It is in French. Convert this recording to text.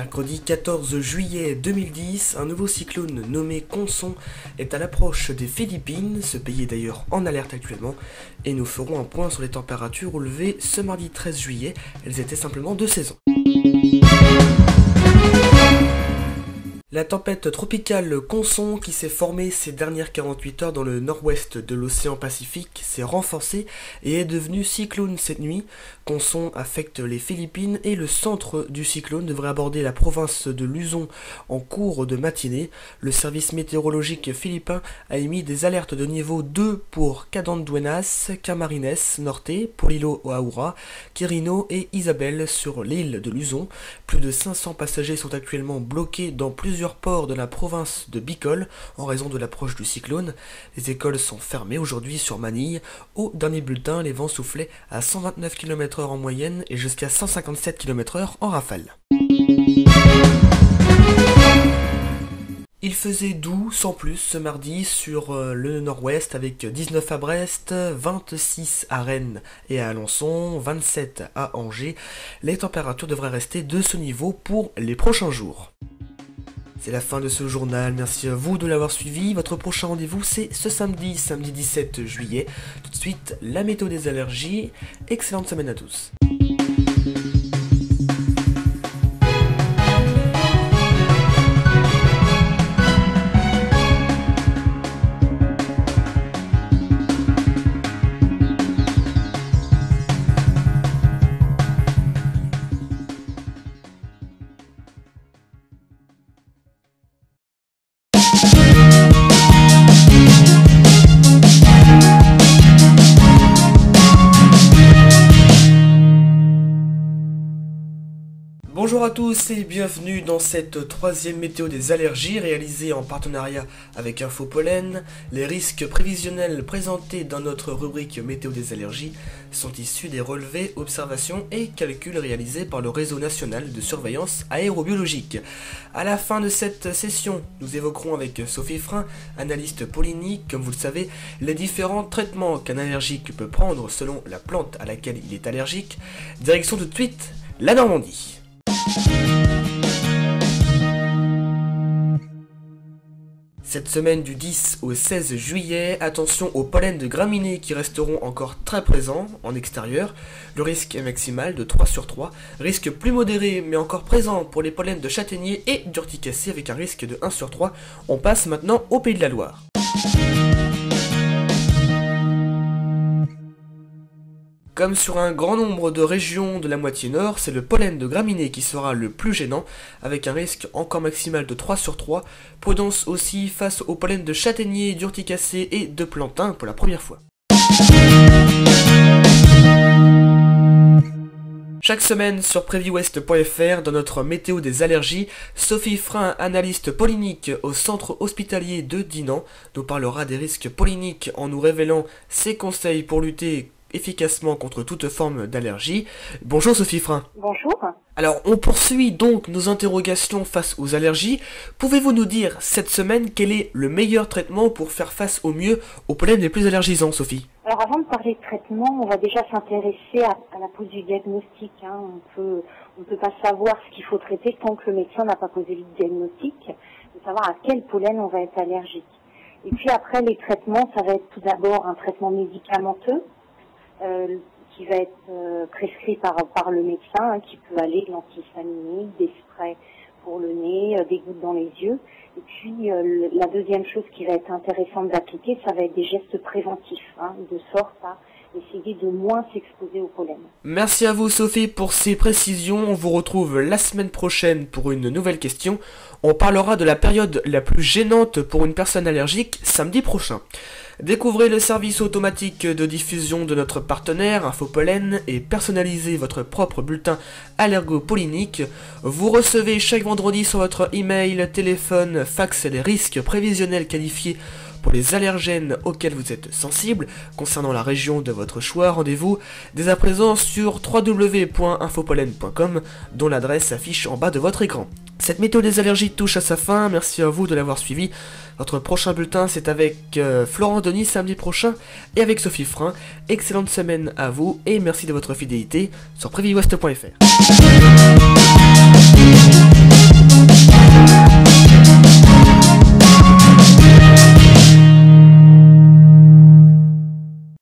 Mercredi 14 juillet 2010, un nouveau cyclone nommé Konsong est à l'approche des Philippines, ce pays est d'ailleurs en alerte actuellement, et nous ferons un point sur les températures relevées ce mardi 13 juillet, elles étaient simplement de saison. La tempête tropicale Konsong qui s'est formée ces dernières 48 heures dans le nord-ouest de l'océan Pacifique s'est renforcée et est devenue cyclone cette nuit. Konsong affecte les Philippines et le centre du cyclone devrait aborder la province de Luzon en cours de matinée. Le service météorologique philippin a émis des alertes de niveau 2 pour Catanduanes, Camarines Norte, Polillo Aura, Quirino et Isabel sur l'île de Luzon. Plus de 500 passagers sont actuellement bloqués dans plusieurs ports de la province de Bicol en raison de l'approche du cyclone. Les écoles sont fermées aujourd'hui sur Manille. Au dernier bulletin, les vents soufflaient à 129 km/h en moyenne et jusqu'à 157 km/h en rafale. Il faisait doux sans plus ce mardi sur le nord-ouest avec 19 à Brest, 26 à Rennes et à Alençon, 27 à Angers. Les températures devraient rester de ce niveau pour les prochains jours. C'est la fin de ce journal, merci à vous de l'avoir suivi. Votre prochain rendez-vous c'est ce samedi 17 juillet. Tout de suite, la météo des allergies. Excellente semaine à tous. Bonjour à tous et bienvenue dans cette troisième météo des allergies réalisée en partenariat avec Infopollen. Les risques prévisionnels présentés dans notre rubrique météo des allergies sont issus des relevés, observations et calculs réalisés par le réseau national de surveillance aérobiologique. À la fin de cette session, nous évoquerons avec Sophie Frein, analyste pollinique, comme vous le savez, les différents traitements qu'un allergique peut prendre selon la plante à laquelle il est allergique. Direction tout de suite la Normandie. Cette semaine du 10 au 16 juillet, attention aux pollens de graminées qui resteront encore très présents en extérieur. Le risque est maximal de 3 sur 3. Risque plus modéré mais encore présent pour les pollens de châtaignier et d'urticacées avec un risque de 1 sur 3. On passe maintenant au Pays de la Loire. Comme sur un grand nombre de régions de la moitié nord, c'est le pollen de graminées qui sera le plus gênant, avec un risque encore maximal de 3 sur 3. Prudence aussi face au pollen de châtaignier, d'urticacées et de plantain pour la première fois. Chaque semaine sur préviewest.fr, dans notre météo des allergies, Sophie Frein, analyste pollinique au centre hospitalier de Dinan, nous parlera des risques polliniques en nous révélant ses conseils pour lutter efficacement contre toute forme d'allergie. Bonjour Sophie Frein. Bonjour. Alors, on poursuit donc nos interrogations face aux allergies. Pouvez-vous nous dire cette semaine quel est le meilleur traitement pour faire face au mieux aux pollens les plus allergisants, Sophie? Alors avant de parler de traitement, on va déjà s'intéresser à la pose du diagnostic. On peut pas savoir ce qu'il faut traiter tant que le médecin n'a pas posé le diagnostic, de savoir à quel pollen on va être allergique. Et puis après, les traitements, ça va être tout d'abord un traitement médicamenteux, qui va être prescrit par le médecin, qui peut aller de l'antihistaminique, des sprays pour le nez, des gouttes dans les yeux. Et puis la deuxième chose qui va être intéressante d'appliquer, ça va être des gestes préventifs, de sorte à essayer de moins s'exposer au pollen. Merci à vous Sophie pour ces précisions. On vous retrouve la semaine prochaine pour une nouvelle question. On parlera de la période la plus gênante pour une personne allergique samedi prochain. Découvrez le service automatique de diffusion de notre partenaire Infopollen et personnalisez votre propre bulletin allergopollinique. Vous recevez chaque vendredi sur votre email, téléphone, fax les risques prévisionnels qualifiés pour les allergènes auxquels vous êtes sensible concernant la région de votre choix. Rendez-vous dès à présent sur www.infopollen.com dont l'adresse s'affiche en bas de votre écran. Cette météo des allergies touche à sa fin, merci à vous de l'avoir suivi. Votre prochain bulletin c'est avec Florent Denis samedi prochain et avec Sophie Frein. Excellente semaine à vous et merci de votre fidélité sur préviewest.fr.